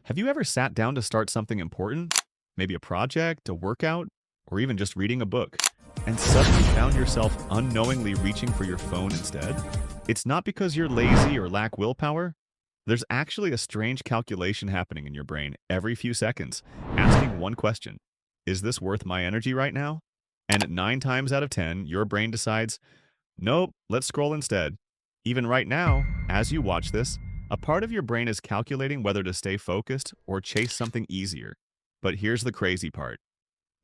Have you ever sat down to start something important? Maybe a project, a workout, or even just reading a book, and suddenly found yourself unknowingly reaching for your phone instead? It's not because you're lazy or lack willpower. There's actually a strange calculation happening in your brain every few seconds, asking one question: is this worth my energy right now? And at 9 times out of 10, your brain decides, nope, let's scroll instead. Even right now, as you watch this, a part of your brain is calculating whether to stay focused or chase something easier. But here's the crazy part.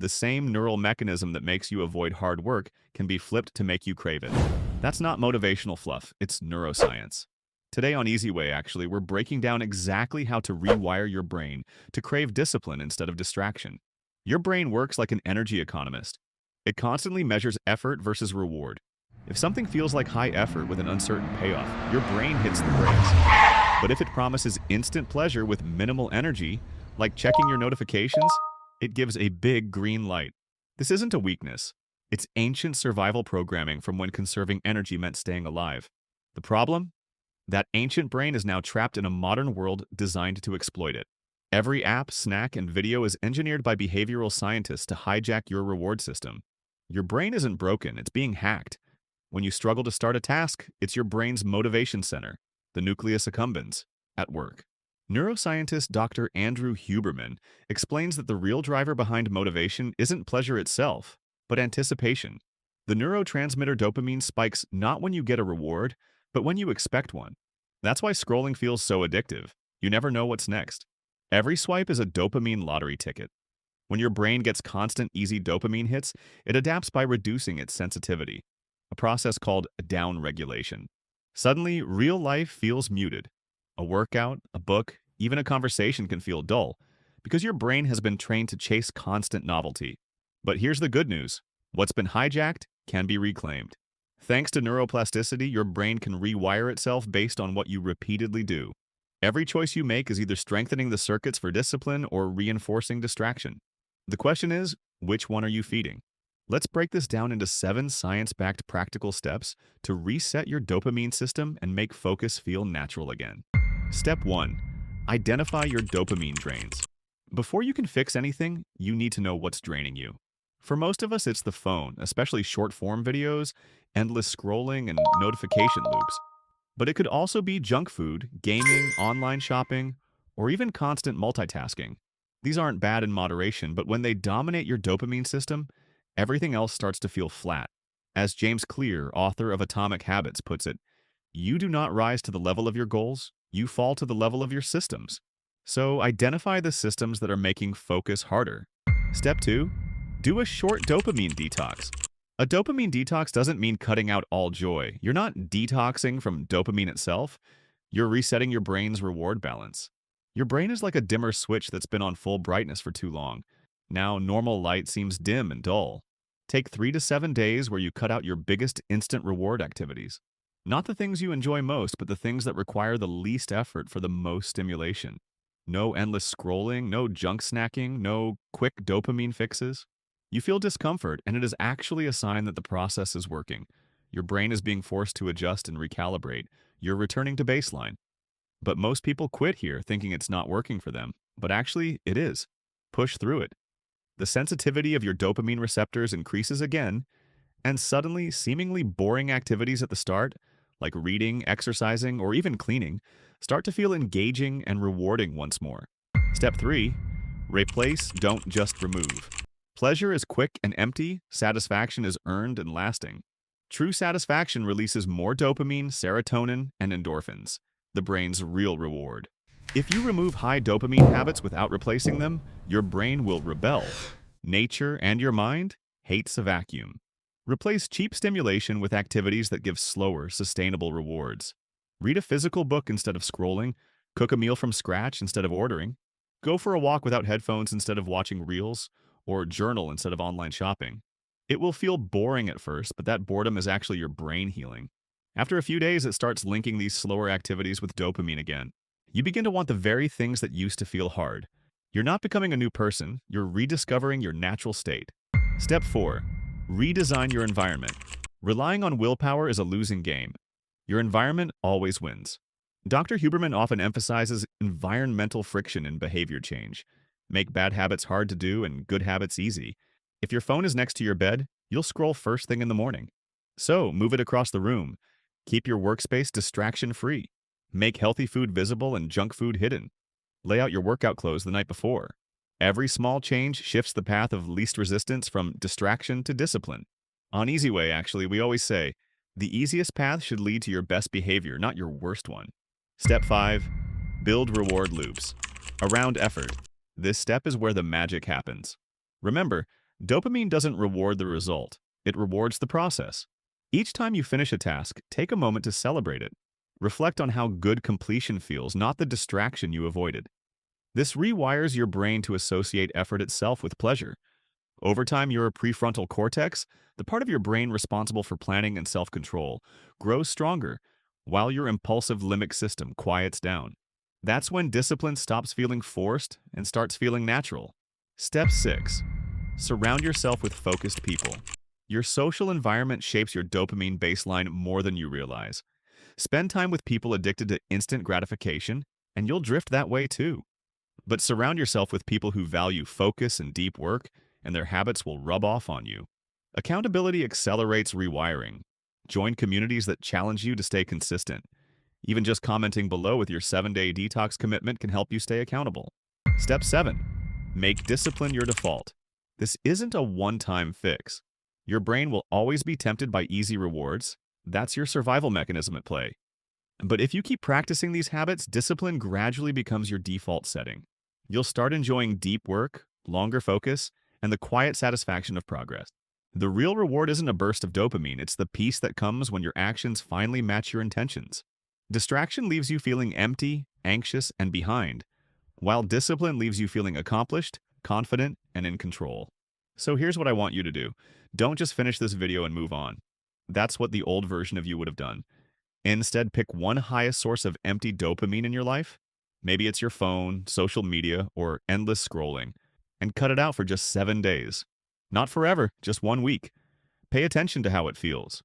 The same neural mechanism that makes you avoid hard work can be flipped to make you crave it. That's not motivational fluff, it's neuroscience. Today on Easy Way, actually, we're breaking down exactly how to rewire your brain to crave discipline instead of distraction. Your brain works like an energy economist. It constantly measures effort versus reward. If something feels like high effort with an uncertain payoff, your brain hits the brakes. But if it promises instant pleasure with minimal energy, like checking your notifications, it gives a big green light. This isn't a weakness. It's ancient survival programming from when conserving energy meant staying alive. The problem? That ancient brain is now trapped in a modern world designed to exploit it. Every app, snack, and video is engineered by behavioral scientists to hijack your reward system. Your brain isn't broken, it's being hacked. When you struggle to start a task, it's your brain's motivation center, the nucleus accumbens, at work. Neuroscientist Dr. Andrew Huberman explains that the real driver behind motivation isn't pleasure itself, but anticipation. The neurotransmitter dopamine spikes not when you get a reward, but when you expect one. That's why scrolling feels so addictive. You never know what's next. Every swipe is a dopamine lottery ticket. When your brain gets constant, easy dopamine hits, it adapts by reducing its sensitivity, a process called downregulation. Suddenly, real life feels muted. A workout, a book, even a conversation can feel dull because your brain has been trained to chase constant novelty. But here's the good news. What's been hijacked can be reclaimed. Thanks to neuroplasticity, your brain can rewire itself based on what you repeatedly do. Every choice you make is either strengthening the circuits for discipline or reinforcing distraction. The question is, which one are you feeding? Let's break this down into 7 science-backed practical steps to reset your dopamine system and make focus feel natural again. Step 1. Identify your dopamine drains. Before you can fix anything, you need to know what's draining you. For most of us, it's the phone, especially short-form videos, endless scrolling, and notification loops. But it could also be junk food, gaming, online shopping, or even constant multitasking. These aren't bad in moderation, but when they dominate your dopamine system, everything else starts to feel flat. As James Clear, author of Atomic Habits, puts it, you do not rise to the level of your goals, you fall to the level of your systems. So identify the systems that are making focus harder. Step 2. Do a short dopamine detox. A dopamine detox doesn't mean cutting out all joy. You're not detoxing from dopamine itself. You're resetting your brain's reward balance. Your brain is like a dimmer switch that's been on full brightness for too long. Now, normal light seems dim and dull. Take 3 to 7 days where you cut out your biggest instant reward activities. Not the things you enjoy most, but the things that require the least effort for the most stimulation. No endless scrolling, no junk snacking, no quick dopamine fixes. You feel discomfort, and it is actually a sign that the process is working. Your brain is being forced to adjust and recalibrate. You're returning to baseline. But most people quit here thinking it's not working for them. But actually, it is. Push through it. The sensitivity of your dopamine receptors increases again, and suddenly, seemingly boring activities at the start, like reading, exercising, or even cleaning, start to feel engaging and rewarding once more. Step 3. Replace, don't just remove. Pleasure is quick and empty, satisfaction is earned and lasting. True satisfaction releases more dopamine, serotonin, and endorphins, the brain's real reward. If you remove high dopamine habits without replacing them, your brain will rebel. Nature and your mind hates a vacuum. Replace cheap stimulation with activities that give slower, sustainable rewards. Read a physical book instead of scrolling, cook a meal from scratch instead of ordering, go for a walk without headphones instead of watching reels, or journal instead of online shopping. It will feel boring at first, but that boredom is actually your brain healing. After a few days, it starts linking these slower activities with dopamine again. You begin to want the very things that used to feel hard. You're not becoming a new person, you're rediscovering your natural state. Step 4. Redesign your environment. Relying on willpower is a losing game. Your environment always wins. Dr. Huberman often emphasizes environmental friction in behavior change. Make bad habits hard to do and good habits easy. If your phone is next to your bed, you'll scroll first thing in the morning. So, move it across the room. Keep your workspace distraction-free. Make healthy food visible and junk food hidden. Lay out your workout clothes the night before. Every small change shifts the path of least resistance from distraction to discipline. On Easy Way, actually, we always say, the easiest path should lead to your best behavior, not your worst one. Step 5. Build reward loops. Around effort. This step is where the magic happens. Remember, dopamine doesn't reward the result. It rewards the process. Each time you finish a task, take a moment to celebrate it. Reflect on how good completion feels, not the distraction you avoided. This rewires your brain to associate effort itself with pleasure. Over time, your prefrontal cortex, the part of your brain responsible for planning and self-control, grows stronger, while your impulsive limbic system quiets down. That's when discipline stops feeling forced and starts feeling natural. Step 6. Surround yourself with focused people. Your social environment shapes your dopamine baseline more than you realize. Spend time with people addicted to instant gratification, and you'll drift that way too. But surround yourself with people who value focus and deep work, and their habits will rub off on you. Accountability accelerates rewiring. Join communities that challenge you to stay consistent. Even just commenting below with your 7-day detox commitment can help you stay accountable. Step 7. Make discipline your default. This isn't a one-time fix. Your brain will always be tempted by easy rewards. That's your survival mechanism at play. But if you keep practicing these habits, discipline gradually becomes your default setting. You'll start enjoying deep work, longer focus, and the quiet satisfaction of progress. The real reward isn't a burst of dopamine, it's the peace that comes when your actions finally match your intentions. Distraction leaves you feeling empty, anxious, and behind, while discipline leaves you feeling accomplished, confident, and in control. So here's what I want you to do. Don't just finish this video and move on. That's what the old version of you would have done. Instead, pick one highest source of empty dopamine in your life. Maybe it's your phone, social media, or endless scrolling. And cut it out for just 7 days. Not forever, just 1 week. Pay attention to how it feels.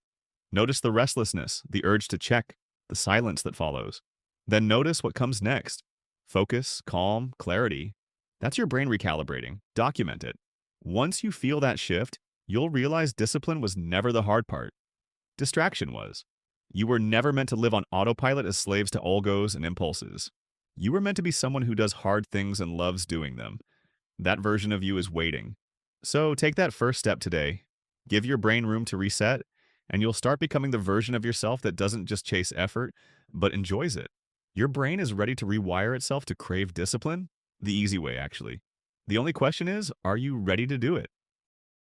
Notice the restlessness, the urge to check, the silence that follows. Then notice what comes next. Focus, calm, clarity. That's your brain recalibrating. Document it. Once you feel that shift, you'll realize discipline was never the hard part. Distraction was. You were never meant to live on autopilot as slaves to olgos and impulses. You were meant to be someone who does hard things and loves doing them. That version of you is waiting. So take that first step today. Give your brain room to reset, and you'll start becoming the version of yourself that doesn't just chase effort, but enjoys it. Your brain is ready to rewire itself to crave discipline, the easy way, actually. The only question is, are you ready to do it?